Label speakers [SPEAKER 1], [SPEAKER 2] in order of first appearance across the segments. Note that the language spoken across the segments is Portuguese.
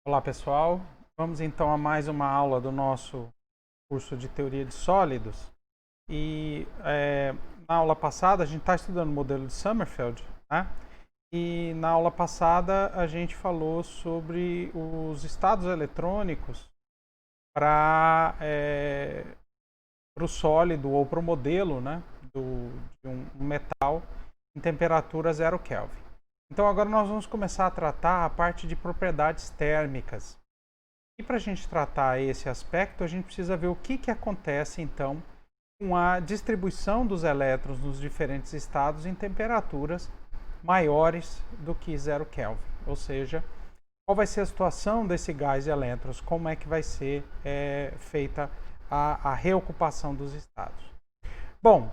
[SPEAKER 1] Olá pessoal, vamos então a mais uma aula do nosso curso de Teoria de Sólidos. E na aula passada a gente está estudando o modelo de Sommerfeld, né? E na aula passada a gente falou sobre os estados eletrônicos para o sólido ou para o modelo, né, de um metal em temperatura 0 Kelvin. Então agora nós vamos começar a tratar a parte de propriedades térmicas. E para a gente tratar esse aspecto, a gente precisa ver o que acontece então com a distribuição dos elétrons nos diferentes estados em temperaturas maiores do que 0 Kelvin. Ou seja, qual vai ser a situação desse gás de elétrons, como é que vai ser feita a reocupação dos estados. Bom,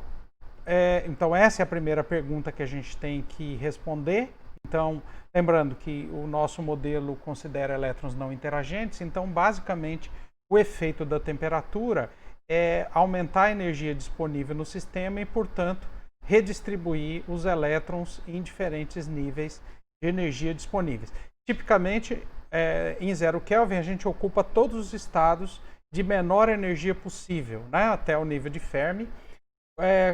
[SPEAKER 1] então essa é a primeira pergunta que a gente tem que responder. Então, lembrando que o nosso modelo considera elétrons não interagentes, então basicamente o efeito da temperatura é aumentar a energia disponível no sistema e, portanto, redistribuir os elétrons em diferentes níveis de energia disponíveis. Tipicamente, em 0 Kelvin, a gente ocupa todos os estados de menor energia possível, né, até o nível de Fermi.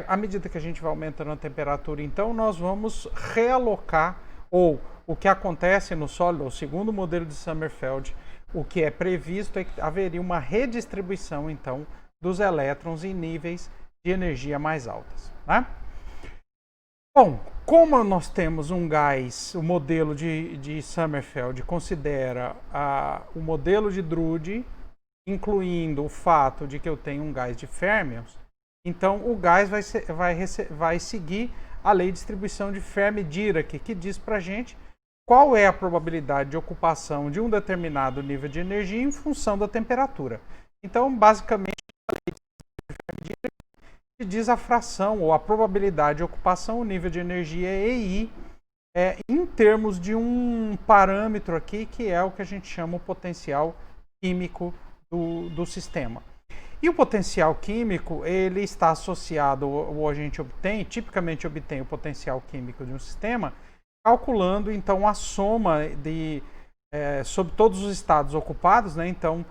[SPEAKER 1] À medida que a gente vai aumentando a temperatura, então, nós vamos realocar, ou o que acontece no sólido, o segundo modelo de Sommerfeld, o que é previsto é que haveria uma redistribuição, então, dos elétrons em níveis de energia mais altas, né? Bom, como nós temos um gás, o modelo de Sommerfeld considera o modelo de Drude, incluindo o fato de que eu tenho um gás de férmions, então o gás vai seguir a lei de distribuição de Fermi-Dirac, que diz para a gente qual é a probabilidade de ocupação de um determinado nível de energia em função da temperatura. Então, basicamente, a lei de Fermi-Dirac diz a fração ou a probabilidade de ocupação, o nível de energia EI, em termos de um parâmetro aqui, que é o que a gente chama o potencial químico do sistema. E o potencial químico, ele está associado, ou a gente tipicamente obtém o potencial químico de um sistema, calculando então a soma sobre todos os estados ocupados, né? Então,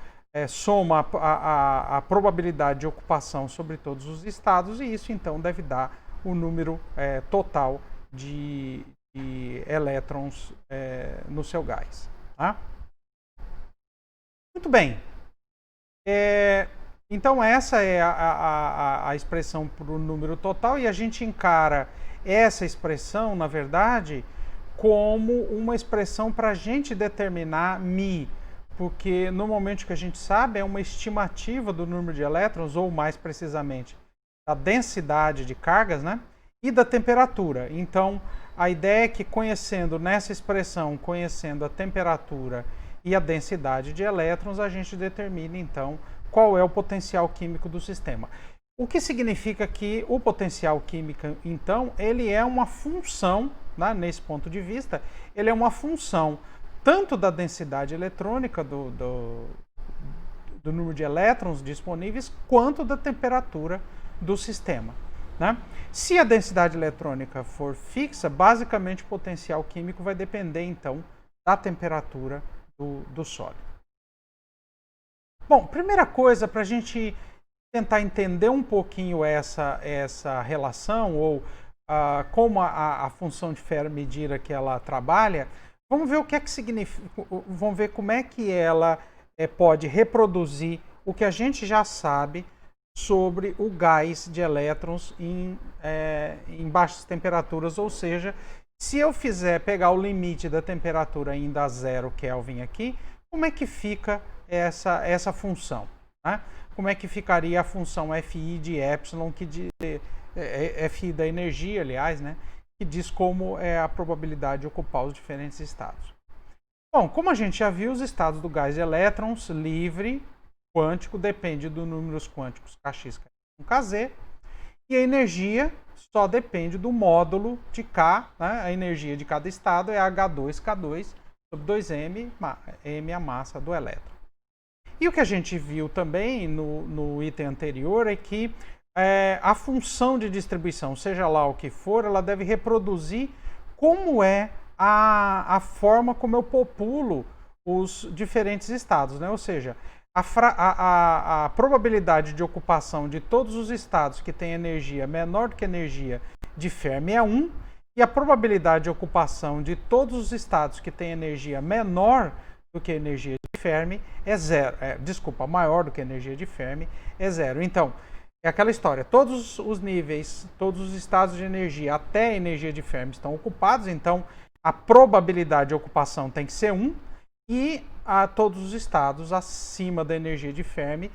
[SPEAKER 1] soma a probabilidade de ocupação sobre todos os estados, e isso então deve dar o número total de elétrons no seu gás. Tá? Muito bem. Então essa é a expressão para o número total, e a gente encara essa expressão, na verdade, como uma expressão para a gente determinar μ, porque normalmente o que a gente sabe é uma estimativa do número de elétrons, ou mais precisamente, da densidade de cargas, né? E da temperatura. Então a ideia é que conhecendo nessa expressão, conhecendo a temperatura e a densidade de elétrons, a gente determina então qual é o potencial químico do sistema. O que significa que o potencial químico, então, ele é uma função, né, nesse ponto de vista, ele é uma função tanto da densidade eletrônica, do número de elétrons disponíveis, quanto da temperatura do sistema. Né? Se a densidade eletrônica for fixa, basicamente o potencial químico vai depender, então, da temperatura do sólido. Bom, primeira coisa, para a gente tentar entender um pouquinho essa relação, ou como a função de Fermi-Dirac ela trabalha, vamos ver o que é que significa, vamos ver como é que ela pode reproduzir o que a gente já sabe sobre o gás de elétrons em baixas temperaturas, ou seja, se eu pegar o limite da temperatura ainda a 0 Kelvin aqui, como é que fica essa função? Né? Como é que ficaria a função Fi de Epsilon, Fi da energia, aliás, né? Que diz como é a probabilidade de ocupar os diferentes estados. Bom, como a gente já viu, os estados do gás de elétrons livre quântico depende dos números quânticos Kx com Kz, e a energia só depende do módulo de K, né? A energia de cada estado é H2K2 sobre 2m, m a massa do elétron. E o que a gente viu também no item anterior é que a função de distribuição, seja lá o que for, ela deve reproduzir como é a forma como eu populo os diferentes estados, né? Ou seja, a probabilidade de ocupação de todos os estados que têm energia menor do que a energia de Fermi é 1, e a probabilidade de ocupação de todos os estados que têm energia menor do que a energia de Fermi é 0. Maior do que a energia de Fermi é 0. Então, é aquela história, todos os níveis, todos os estados de energia até a energia de Fermi estão ocupados, então a probabilidade de ocupação tem que ser 1, e todos os estados acima da energia de Fermi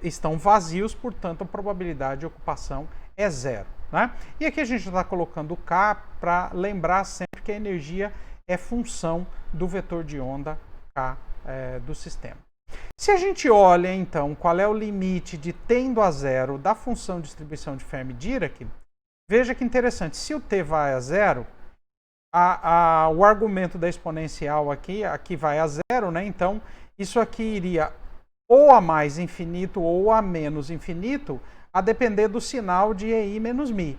[SPEAKER 1] estão vazios, portanto a probabilidade de ocupação é 0. Né? E aqui a gente está colocando o K para lembrar sempre que a energia é função do vetor de onda K do sistema. Se a gente olha, então, qual é o limite de tendo a 0 da função de distribuição de Fermi-Dirac, veja que interessante, se o t vai a 0, o argumento da exponencial aqui vai a 0, né? Então, isso aqui iria ou a mais infinito ou a menos infinito, a depender do sinal de EI menos Mi.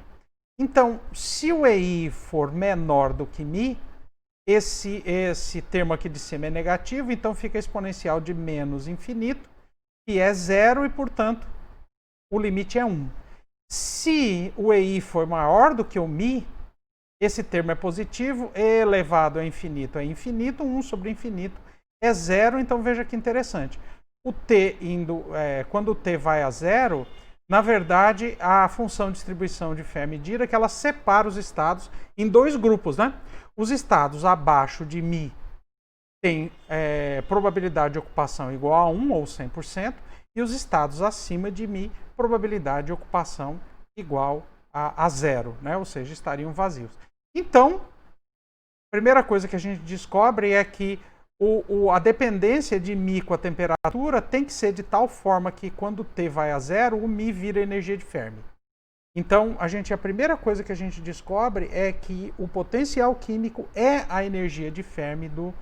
[SPEAKER 1] Então, se o EI for menor do que Mi, esse termo aqui de cima é negativo, então fica a exponencial de menos infinito, que é 0, e, portanto, o limite é 1. Se o EI for maior do que o Mi, esse termo é positivo, elevado a infinito é infinito, 1 sobre infinito é 0, então veja que interessante. O t quando o t vai a 0, na verdade, a função de distribuição de Fermi-Dirac, ela separa os estados em dois grupos, né? Os estados abaixo de Mi têm probabilidade de ocupação igual a 1 ou 100%, e os estados acima de Mi, probabilidade de ocupação igual a 0, né? Ou seja, estariam vazios. Então, a primeira coisa que a gente descobre é que a dependência de Mi com a temperatura tem que ser de tal forma que quando T vai a 0, o Mi vira energia de Fermi. Então, a primeira coisa que a gente descobre é que o potencial químico é a energia de Fermi do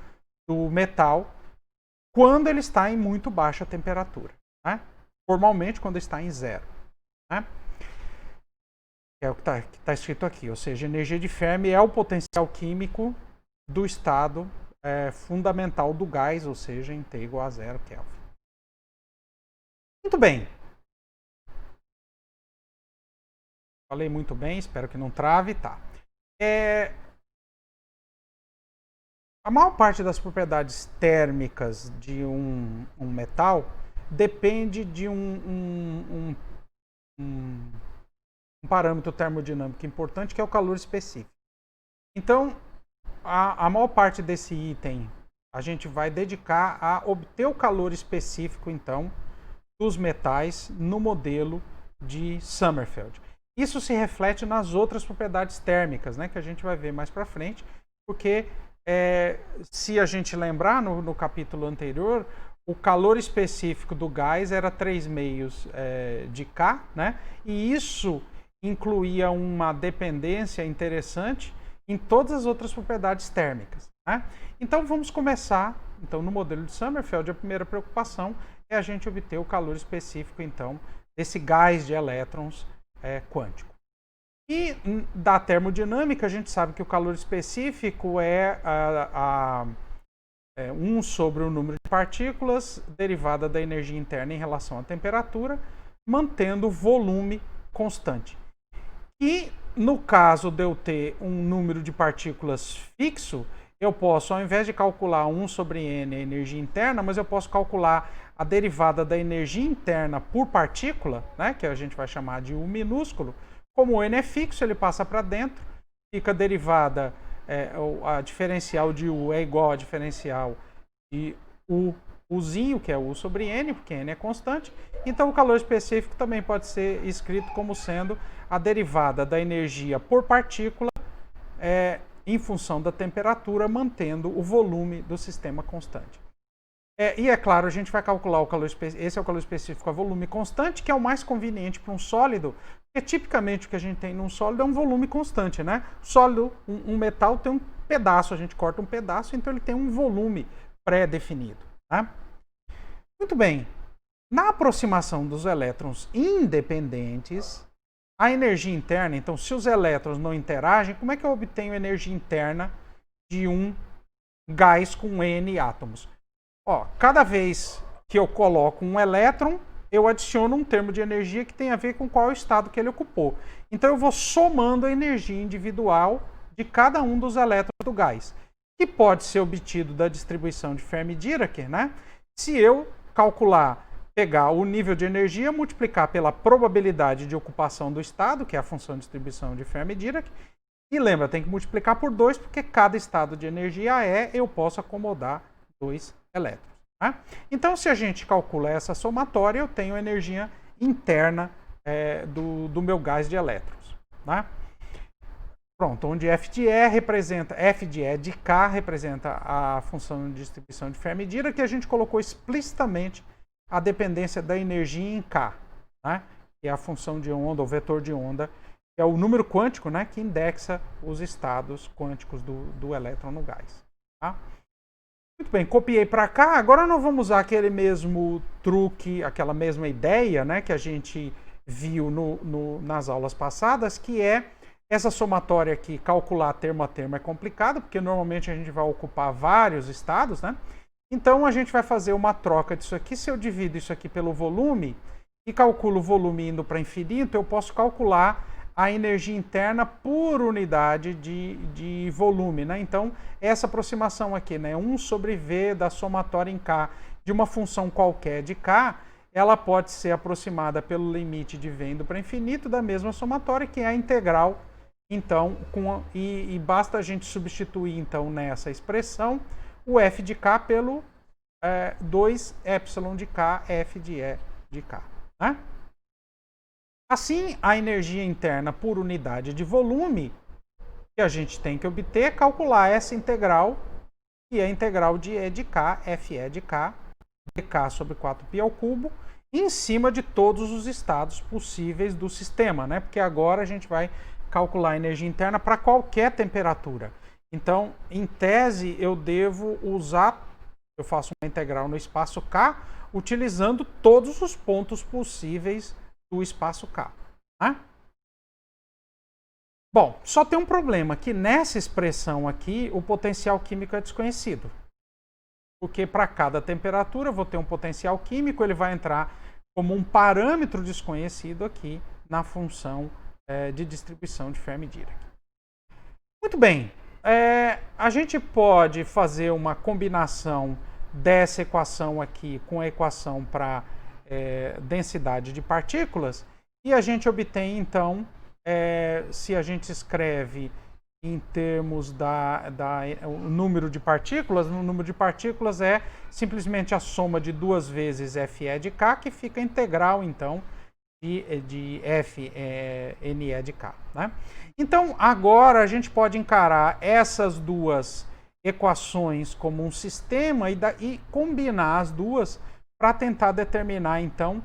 [SPEAKER 1] metal quando ele está em muito baixa temperatura. Né? Formalmente, quando está em 0. Né? É o que está escrito aqui. Ou seja, a energia de Fermi é o potencial químico do estado fundamental do gás, ou seja, em T igual a 0 Kelvin. Muito bem. Falei muito bem, espero que não trave. Tá. A maior parte das propriedades térmicas de um metal depende de um parâmetro termodinâmico importante, que é o calor específico. Então, a maior parte desse item a gente vai dedicar a obter o calor específico, então, dos metais no modelo de Sommerfeld. Isso se reflete nas outras propriedades térmicas, né, que a gente vai ver mais para frente, porque se a gente lembrar no capítulo anterior, o calor específico do gás era 3 meios de K, né, e isso incluía uma dependência interessante em todas as outras propriedades térmicas. Né? Então vamos começar. Então, no modelo de Sommerfeld, a primeira preocupação é a gente obter o calor específico, então, desse gás de elétrons quântico. E da termodinâmica, a gente sabe que o calor específico é 1 sobre o número de partículas derivada da energia interna em relação à temperatura, mantendo o volume constante. E no caso de eu ter um número de partículas fixo, eu posso, ao invés de calcular 1 sobre n, a energia interna, mas eu posso calcular a derivada da energia interna por partícula, né, que a gente vai chamar de U minúsculo. Como o n é fixo, ele passa para dentro, fica a derivada, a diferencial de U é igual a diferencial de Uzinho, que é U sobre N, porque N é constante. Então, o calor específico também pode ser escrito como sendo a derivada da energia por partícula em função da temperatura, mantendo o volume do sistema constante. E é claro, a gente vai calcular o calor específico, esse é o calor específico a volume constante, que é o mais conveniente para um sólido, porque tipicamente o que a gente tem num sólido é um volume constante, né? Sólido, um metal tem um pedaço, a gente corta um pedaço, então ele tem um volume pré-definido. Né? Muito bem. Na aproximação dos elétrons independentes, a energia interna, então se os elétrons não interagem, como é que eu obtenho energia interna de um gás com N átomos? Ó, cada vez que eu coloco um elétron, eu adiciono um termo de energia que tem a ver com qual estado que ele ocupou. Então eu vou somando a energia individual de cada um dos elétrons do gás, que pode ser obtido da distribuição de Fermi-Dirac, né? Se eu calcular, pegar o nível de energia, multiplicar pela probabilidade de ocupação do estado, que é a função de distribuição de Fermi-Dirac, e lembra, tem que multiplicar por 2, porque cada estado de energia eu posso acomodar 2 elétrons. Né? Então, se a gente calcula essa somatória, eu tenho energia interna do meu gás de elétrons. Né? Pronto, onde F de E representa, F de E de K representa a função de distribuição de Fermi-Dirac, que a gente colocou explicitamente a dependência da energia em K, né? Que é a função de onda, o vetor de onda, que é o número quântico, né, que indexa os estados quânticos do elétron no gás. Tá? Muito bem, copiei para cá. Agora nós vamos usar aquele mesmo truque, aquela mesma ideia, né, que a gente viu nas aulas passadas, que é essa somatória aqui, calcular termo a termo é complicado, porque normalmente a gente vai ocupar vários estados, né? Então a gente vai fazer uma troca disso aqui. Se eu divido isso aqui pelo volume e calculo o volume indo para infinito, eu posso calcular a energia interna por unidade de volume, né? Então, essa aproximação aqui, né? 1 sobre V da somatória em K de uma função qualquer de K, ela pode ser aproximada pelo limite de V indo para infinito da mesma somatória, que é a integral. Então, e basta a gente substituir, então, nessa expressão, o F de K pelo 2 epsilon de K, F de E de K, né? Assim, a energia interna por unidade de volume que a gente tem que obter é calcular essa integral, que é a integral de E de K, Fe de K, dk sobre 4π ao cubo, em cima de todos os estados possíveis do sistema, né? Porque agora a gente vai calcular a energia interna para qualquer temperatura. Então, em tese, eu faço uma integral no espaço K, utilizando todos os pontos possíveis do espaço K. Né? Bom, só tem um problema, que nessa expressão aqui, o potencial químico é desconhecido. Porque para cada temperatura eu vou ter um potencial químico, ele vai entrar como um parâmetro desconhecido aqui na função de distribuição de Fermi-Dirac. Muito bem, a gente pode fazer uma combinação dessa equação aqui com a equação para densidade de partículas, e a gente obtém, então, se a gente escreve em termos o número de partículas, o número de partículas é simplesmente a soma de 2 vezes Fe de K, que fica integral, então, de Fne de K. Né? Então, agora a gente pode encarar essas duas equações como um sistema e combinar as duas para tentar determinar, então,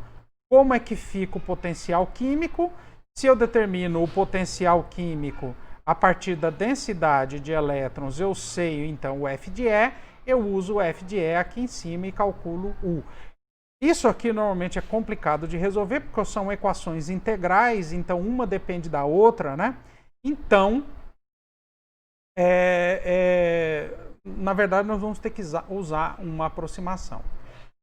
[SPEAKER 1] como é que fica o potencial químico. Se eu determino o potencial químico a partir da densidade de elétrons, eu sei, então, o F de E, eu uso o F de E aqui em cima e calculo U. Isso aqui normalmente é complicado de resolver, porque são equações integrais, então uma depende da outra, né? Então, na verdade, nós vamos ter que usar uma aproximação.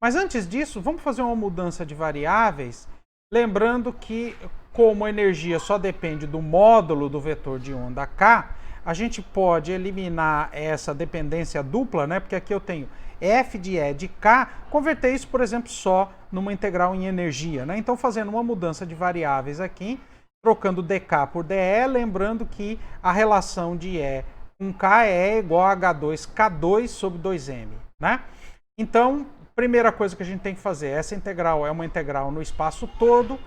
[SPEAKER 1] Mas antes disso, vamos fazer uma mudança de variáveis, lembrando que, como a energia só depende do módulo do vetor de onda K, a gente pode eliminar essa dependência dupla, né? Porque aqui eu tenho F de E de K, converter isso, por exemplo, só numa integral em energia, né? Então, fazendo uma mudança de variáveis aqui, trocando dk por dE, lembrando que a relação de E com K é igual a H2K2 sobre 2m, né? Então, primeira coisa que a gente tem que fazer, essa integral é uma integral no espaço todo,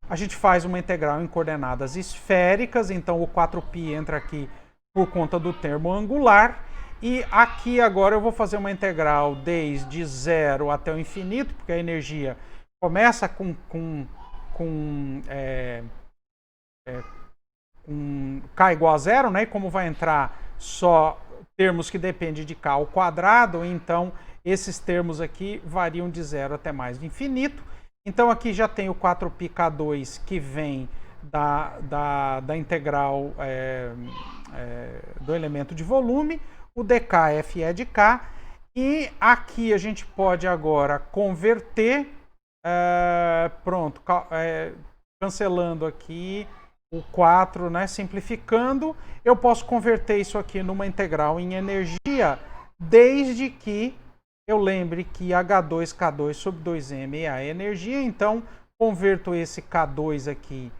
[SPEAKER 1] a gente faz uma integral em coordenadas esféricas, então o 4π entra aqui por conta do termo angular, e aqui agora eu vou fazer uma integral desde 0 até o infinito, porque a energia começa com K igual a 0, né? E como vai entrar só termos que dependem de K ao quadrado, então esses termos aqui variam de 0 até mais do infinito. Então aqui já tem o 4πk2 que vem da integral do elemento de volume, o dk Fe de K, E aqui a gente pode agora converter, pronto, cancelando aqui o 4, né, simplificando, eu posso converter isso aqui numa integral em energia, desde que eu lembre que H2K2 sobre 2m é a energia, então converto esse K2 aqui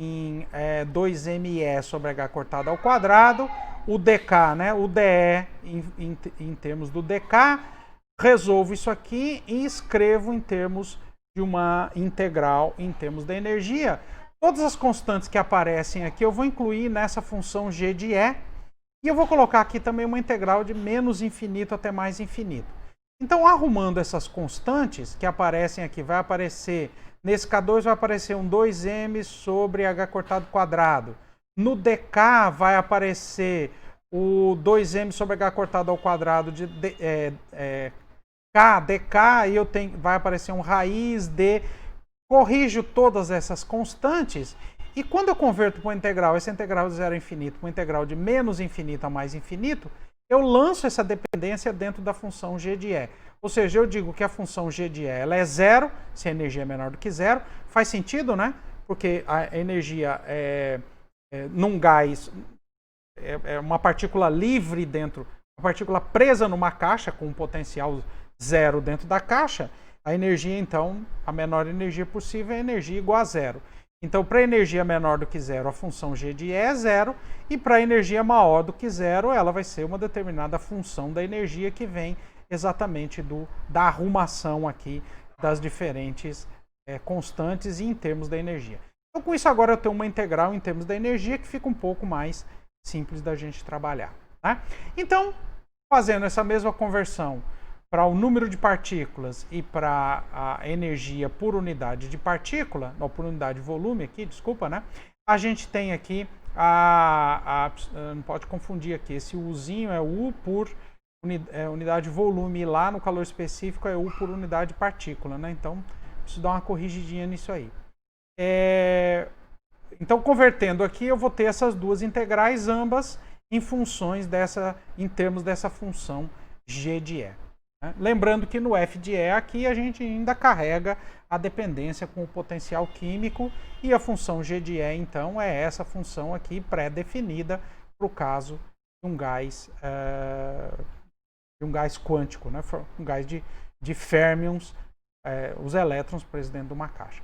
[SPEAKER 1] em 2me sobre h cortado ao quadrado, o dk, né, o dE em termos do dk, resolvo isso aqui e escrevo em termos de uma integral em termos da energia. Todas as constantes que aparecem aqui eu vou incluir nessa função g de E, e eu vou colocar aqui também uma integral de menos infinito até mais infinito. Então, arrumando essas constantes que aparecem aqui, vai aparecer, nesse K2 vai aparecer um 2m sobre h cortado quadrado. No dk vai aparecer o 2m sobre h cortado ao quadrado de k, dk, e vai aparecer um raiz de... Corrijo todas essas constantes, e quando eu converto para uma integral, essa integral de 0 a infinito, para uma integral de menos infinito a mais infinito, eu lanço essa dependência dentro da função g de E. Ou seja, eu digo que a função g de E ela é zero, se a energia é menor do que zero. Faz sentido, né? Porque a energia num gás é uma partícula livre dentro, uma partícula presa numa caixa com um potencial zero dentro da caixa. A energia, então, a menor energia possível é a energia igual a zero. Então, para a energia menor do que zero, a função g de E é zero, e para a energia maior do que zero, ela vai ser uma determinada função da energia que vem exatamente da arrumação aqui das diferentes constantes e em termos da energia. Então, com isso, agora eu tenho uma integral em termos da energia que fica um pouco mais simples da gente trabalhar, né? Então, fazendo essa mesma conversão para o número de partículas e para a energia por unidade de partícula, não, por unidade de volume aqui, desculpa, né? A gente tem aqui, não pode confundir aqui, esse Uzinho é U por unidade de volume, e lá no calor específico é U por unidade de partícula, né? Então, preciso dar uma corrigidinha nisso aí. Então, convertendo aqui, eu vou ter essas duas integrais, ambas em funções em termos dessa função g de E. Lembrando que no f de E aqui a gente ainda carrega a dependência com o potencial químico, e a função g de E então é essa função aqui pré-definida para o caso de um gás quântico, né? Um gás de férmions, os elétrons presentes dentro de uma caixa.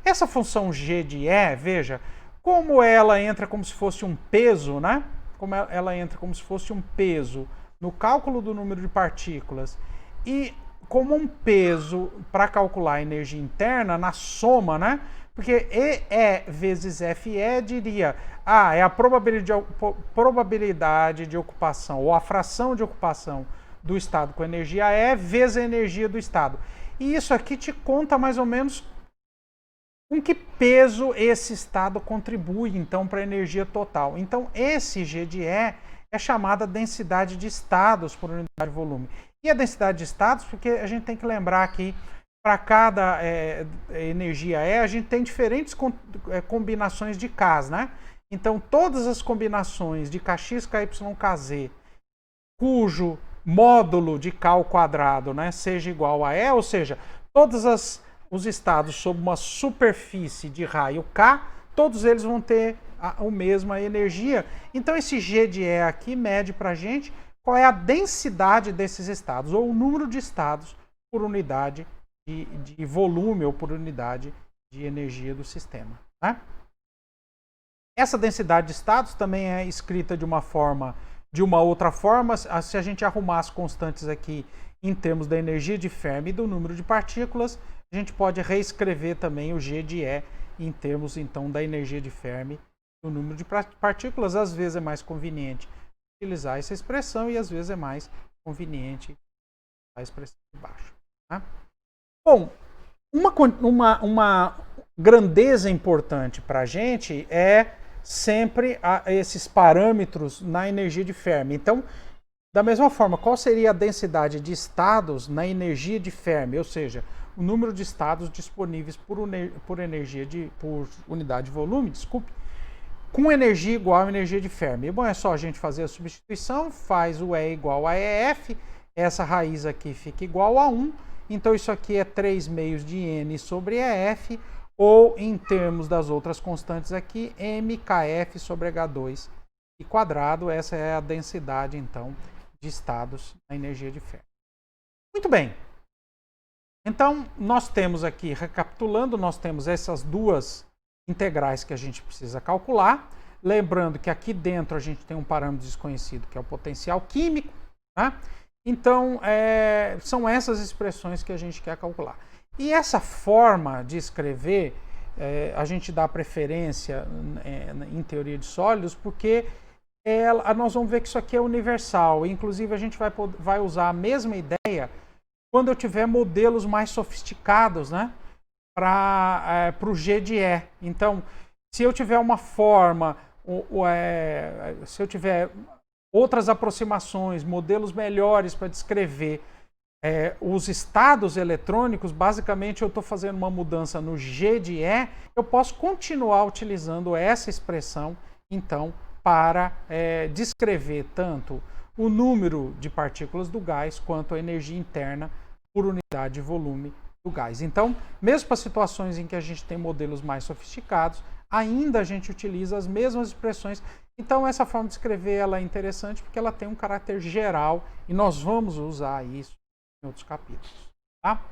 [SPEAKER 1] Essa função g de E, veja, como ela entra como se fosse um peso, né? Como ela entra como se fosse um peso no cálculo do número de partículas, e como um peso para calcular a energia interna na soma, né? Porque E vezes FE diria, é a probabilidade de ocupação, ou a fração de ocupação do estado com energia E vezes a energia do estado. E isso aqui te conta mais ou menos com que peso esse estado contribui, então, para a energia total. Então, esse G de E é chamada densidade de estados por unidade de volume. E a densidade de estados, porque a gente tem que lembrar que para cada energia E, a gente tem diferentes combinações de Ks, né? Então, todas as combinações de Kx, Ky, Kz, cujo módulo de K ao quadrado, né, seja igual a E, ou seja, todos os estados sob uma superfície de raio K, todos eles vão ter a mesma energia. Então, esse G de E aqui mede para a gente qual é a densidade desses estados, ou o número de estados por unidade de volume, ou por unidade de energia do sistema, né? Essa densidade de estados também é escrita de uma outra forma. Se a gente arrumar as constantes aqui em termos da energia de Fermi e do número de partículas, a gente pode reescrever também o G de E em termos, então, da energia de Fermi e do número de partículas. Às vezes é mais conveniente utilizar essa expressão, e às vezes é mais conveniente a expressão de baixo, né? Bom, uma grandeza importante para a gente é sempre esses parâmetros na energia de Fermi. Então, da mesma forma, qual seria a densidade de estados na energia de Fermi? Ou seja, o número de estados disponíveis por unidade de volume, com energia igual à energia de Fermi. Bom, é só a gente fazer a substituição, faz o E igual a EF, essa raiz aqui fica igual a 1, então isso aqui é 3 meios de N sobre EF, ou em termos das outras constantes aqui, MKF sobre H2 e quadrado. Essa é a densidade, então, de estados na energia de Fermi. Muito bem. Então, nós temos aqui, recapitulando, nós temos essas duas integrais que a gente precisa calcular. Lembrando que aqui dentro a gente tem um parâmetro desconhecido, que é o potencial químico, né? Então, são essas expressões que a gente quer calcular. E essa forma de escrever, a gente dá preferência em teoria de sólidos, porque nós vamos ver que isso aqui é universal. Inclusive, a gente vai usar a mesma ideia quando eu tiver modelos mais sofisticados, né, para o G de E. Então, se eu tiver uma forma, se eu tiver outras aproximações, modelos melhores para descrever os estados eletrônicos, basicamente eu estou fazendo uma mudança no G de E, eu posso continuar utilizando essa expressão, então, para descrever tanto o número de partículas do gás quanto a energia interna por unidade de volume do gás. Então, mesmo para situações em que a gente tem modelos mais sofisticados, ainda a gente utiliza as mesmas expressões. Então, essa forma de escrever ela é interessante porque ela tem um caráter geral e nós vamos usar isso em outros capítulos. Tá?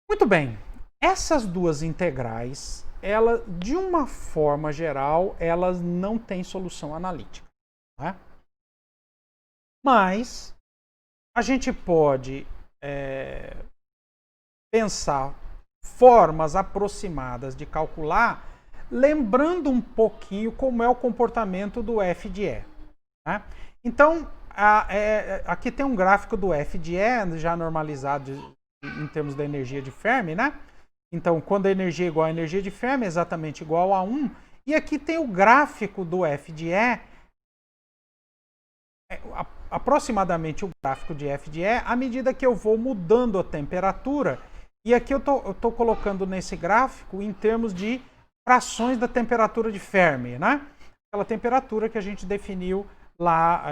[SPEAKER 1] Muito bem. Essas duas integrais, de uma forma geral, elas não têm solução analítica. Né? Mas a gente pode pensar formas aproximadas de calcular, lembrando um pouquinho como é o comportamento do F de E. Né? Então, aqui tem um gráfico do F de E, já normalizado em termos da energia de Fermi, né? Então, quando a energia é igual à energia de Fermi, é exatamente igual a 1. E aqui tem o gráfico do F de E, aproximadamente o gráfico de F de E, à medida que eu vou mudando a temperatura. E aqui eu estou colocando nesse gráfico em termos de frações da temperatura de Fermi, né? Aquela temperatura que a gente definiu lá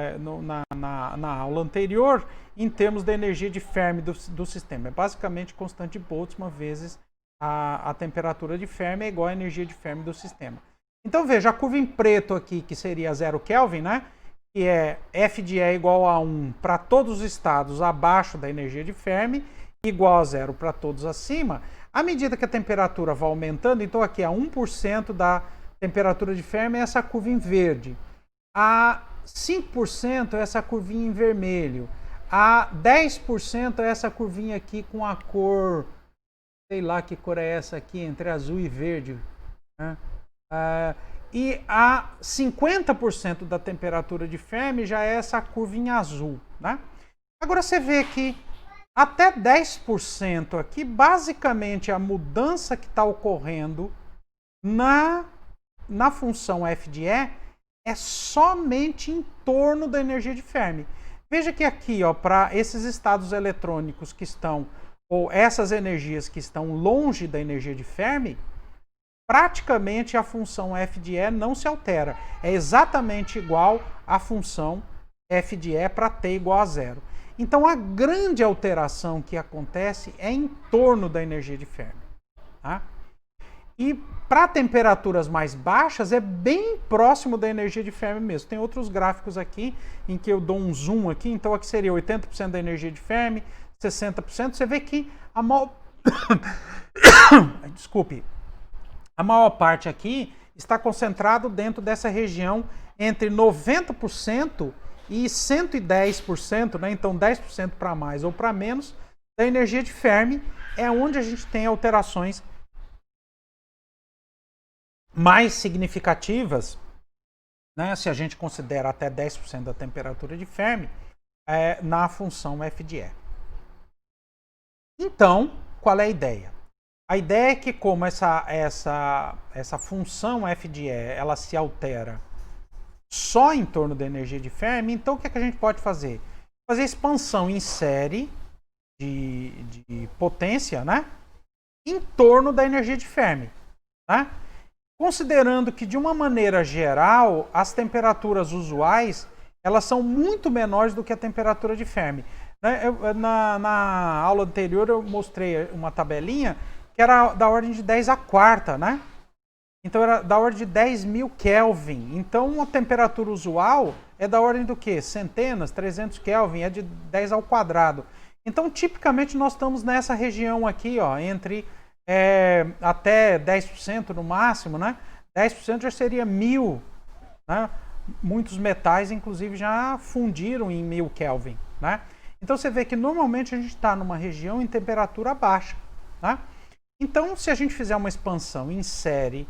[SPEAKER 1] na aula anterior em termos da energia de Fermi do sistema. É basicamente constante de Boltzmann vezes a temperatura de Fermi é igual à energia de Fermi do sistema. Então veja, a curva em preto aqui, que seria 0 Kelvin, né? Que é F de E igual a 1 para todos os estados abaixo da energia de Fermi, igual a 0 para todos acima. À medida que a temperatura vai aumentando, então aqui a 1% da temperatura de Fermi é essa curva em verde. A 5% é essa curvinha em vermelho. A 10% é essa curvinha aqui com a cor, sei lá que cor é essa aqui, entre azul e verde. Né? E a 50% da temperatura de Fermi já é essa curvinha azul. Né? Agora você vê que até 10% aqui, basicamente a mudança que está ocorrendo na função F de E é somente em torno da energia de Fermi. Veja que aqui, para esses estados eletrônicos que estão, ou essas energias que estão longe da energia de Fermi, praticamente a função F de E não se altera. É exatamente igual à função F de E para t igual a 0. Então, a grande alteração que acontece é em torno da energia de Fermi. Tá? E para temperaturas mais baixas, é bem próximo da energia de Fermi mesmo. Tem outros gráficos aqui em que eu dou um zoom aqui. Então, aqui seria 80% da energia de Fermi, 60%. Você vê que a maior... Desculpe. A maior parte aqui está concentrado dentro dessa região entre 90% e 110%, né? Então 10% para mais ou para menos da energia de Fermi é onde a gente tem alterações mais significativas, né? Se a gente considera até 10% da temperatura de Fermi, na função F de E. Então, qual é a ideia? A ideia é que como essa função F de E ela se altera só em torno da energia de Fermi, então o que a gente pode fazer? Fazer expansão em série de potência, né? Em torno da energia de Fermi. Né? Considerando que, de uma maneira geral, as temperaturas usuais elas são muito menores do que a temperatura de Fermi. Né? Na aula anterior eu mostrei uma tabelinha que era da ordem de 10 à quarta, né? Então era da ordem de 10.000 Kelvin. Então a temperatura usual é da ordem do quê? Centenas, 300 Kelvin, é de 10 ao quadrado. Então tipicamente nós estamos nessa região aqui, ó, entre até 10% no máximo, né? 10% já seria 1.000, né? Muitos metais, inclusive, já fundiram em 1.000 Kelvin, né? Então você vê que normalmente a gente está numa região em temperatura baixa, né? Então, se a gente fizer uma expansão em série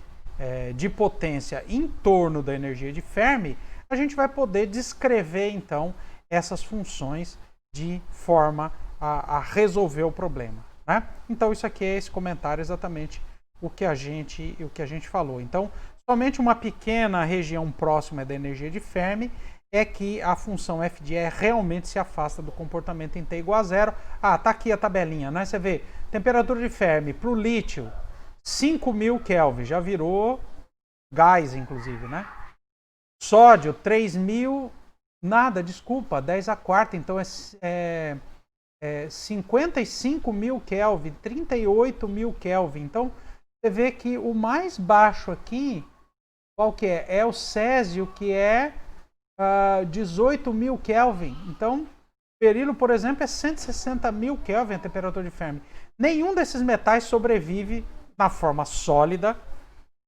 [SPEAKER 1] de potência em torno da energia de Fermi, a gente vai poder descrever, então, essas funções de forma a resolver o problema, né? Então, isso aqui é esse comentário exatamente o que a gente falou. Então, somente uma pequena região próxima da energia de Fermi é que a função f de E realmente se afasta do comportamento em T igual a zero. Ah, tá aqui a tabelinha, né? Você vê, temperatura de Fermi para o lítio, 5.000 Kelvin, já virou gás, inclusive, né? Sódio, 3.000, nada, desculpa, 10 à quarta, então é 55.000 Kelvin, 38.000 Kelvin. Então, você vê que o mais baixo aqui, qual que é? É o césio, que é 18.000 Kelvin. Então, berilo, por exemplo, é 160.000 Kelvin a temperatura de Fermi. Nenhum desses metais sobrevive na forma sólida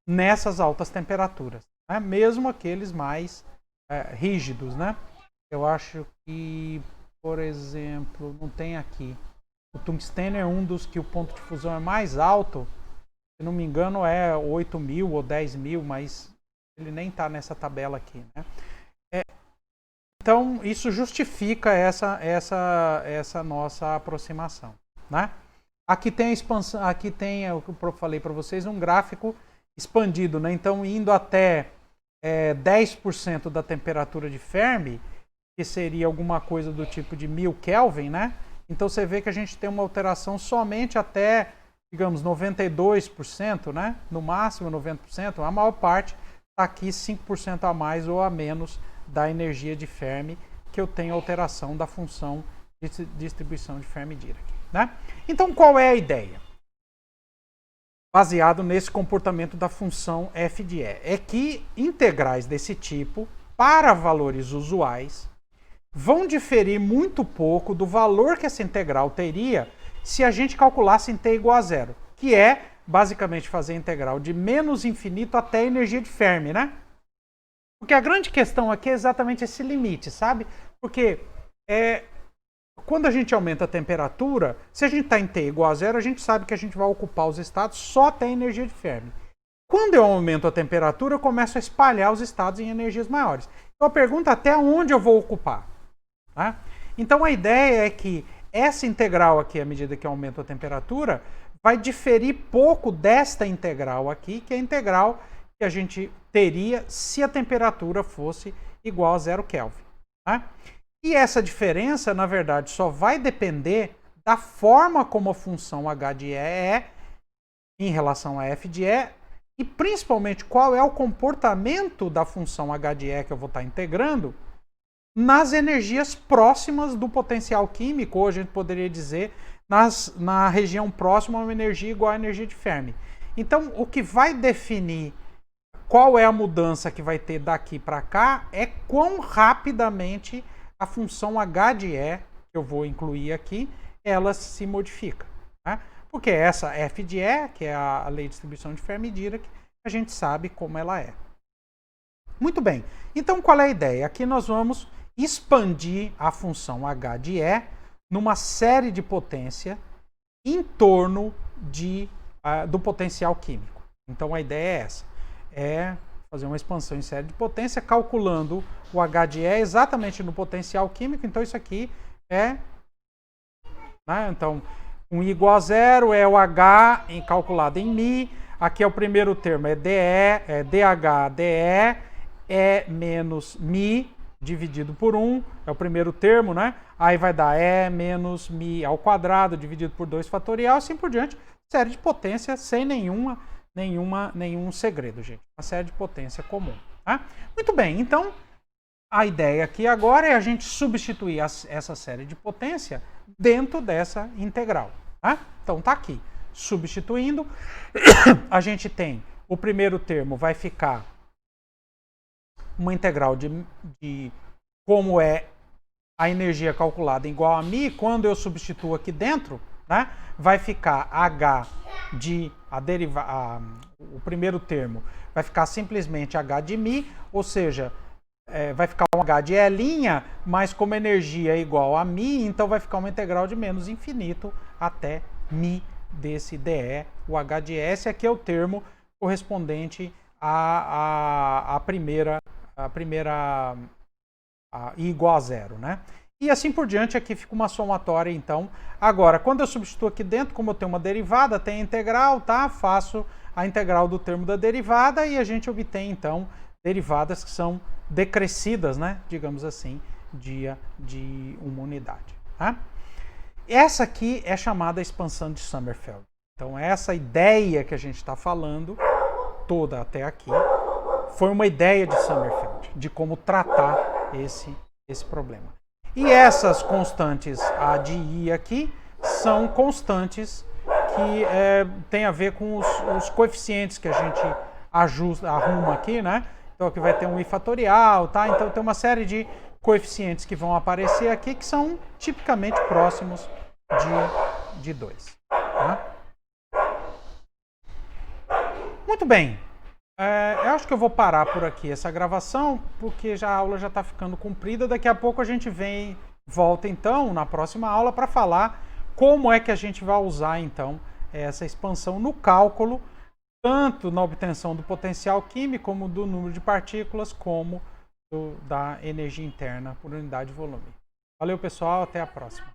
[SPEAKER 1] nessas altas temperaturas, né? Mesmo aqueles mais rígidos, né? Eu acho que, por exemplo, não tem aqui. O tungstênio é um dos que o ponto de fusão é mais alto. Se não me engano, é 8.000 ou 10.000, mas ele nem está nessa tabela aqui, né? Então, isso justifica essa nossa aproximação, né? Aqui tem a expansão, aqui tem o que eu falei para vocês, um gráfico expandido, né? Então, indo até 10% da temperatura de Fermi, que seria alguma coisa do tipo de 1.000 Kelvin, né? Então, você vê que a gente tem uma alteração somente até, digamos, 92%, né? No máximo 90%, a maior parte está aqui 5% a mais ou a menos da energia de Fermi, que eu tenho alteração da função de distribuição de Fermi-Dirac, né? Então, qual é a ideia? Baseado nesse comportamento da função f de E, é que integrais desse tipo, para valores usuais, vão diferir muito pouco do valor que essa integral teria se a gente calculasse em t igual a zero, que é basicamente fazer a integral de menos infinito até a energia de Fermi, né? Porque a grande questão aqui é exatamente esse limite, sabe? Porque quando a gente aumenta a temperatura, se a gente está em T igual a zero, a gente sabe que a gente vai ocupar os estados só até a energia de Fermi. Quando eu aumento a temperatura, eu começo a espalhar os estados em energias maiores. Então a pergunta é até onde eu vou ocupar, né? Então a ideia é que essa integral aqui, à medida que eu aumento a temperatura, vai diferir pouco desta integral aqui, que é a integral que a gente teria se a temperatura fosse igual a 0 Kelvin, né? E essa diferença, na verdade, só vai depender da forma como a função h de E é em relação a f de E e principalmente qual é o comportamento da função h de E que eu vou estar integrando nas energias próximas do potencial químico, ou a gente poderia dizer na região próxima a uma energia igual à energia de Fermi. Então, o que vai definir qual é a mudança que vai ter daqui para cá é quão rapidamente a função h de E, que eu vou incluir aqui, ela se modifica, né? Porque essa f de E, que é a lei de distribuição de Fermi-Dirac, a gente sabe como ela é. Muito bem, então qual é a ideia? Aqui nós vamos expandir a função h de E numa série de potência em torno do potencial químico. Então a ideia é essa. É fazer uma expansão em série de potência, calculando o h de E exatamente no potencial químico. Então isso aqui é, né? Então, 1 igual a zero é o H calculado em μ. Aqui é o primeiro termo, é DE, é DH, DE, E menos μ dividido por 1, é o primeiro termo, né? Aí vai dar E menos μ ao quadrado dividido por 2 fatorial, assim por diante. Série de potência sem nenhum segredo, gente. Uma série de potência comum, tá? Muito bem, então A ideia aqui agora é a gente substituir essa série de potência dentro dessa integral. Tá? Então tá aqui. Substituindo, a gente tem o primeiro termo vai ficar uma integral de como é a energia calculada igual a μ. Quando eu substituo aqui dentro, né, vai ficar h de o primeiro termo vai ficar simplesmente h de μ, ou seja, vai ficar um h de E', mas como energia é igual a μ, então vai ficar uma integral de menos infinito até μ desse dE, o h de S. Aqui é o termo correspondente à primeira I igual a zero, né? E assim por diante, aqui fica uma somatória, então. Agora, quando eu substituo aqui dentro, como eu tenho uma derivada, tem a integral, tá? Faço a integral do termo da derivada e a gente obtém, então, derivadas que são decrescidas, né? Digamos assim, de uma unidade, tá? Essa aqui é chamada expansão de Sommerfeld. Então, essa ideia que a gente está falando, toda até aqui, foi uma ideia de Sommerfeld, de como tratar esse problema. E essas constantes A de I aqui são constantes que tem a ver com os coeficientes que a gente arruma aqui, né? Então aqui vai ter um I fatorial, tá? Então tem uma série de coeficientes que vão aparecer aqui que são tipicamente próximos de 2. Tá? Muito bem. Eu acho que eu vou parar por aqui essa gravação, porque a aula já está ficando comprida. Daqui a pouco a gente volta então na próxima aula para falar como é que a gente vai usar então essa expansão no cálculo, tanto na obtenção do potencial químico, como do número de partículas, como da energia interna por unidade de volume. Valeu, pessoal, até a próxima.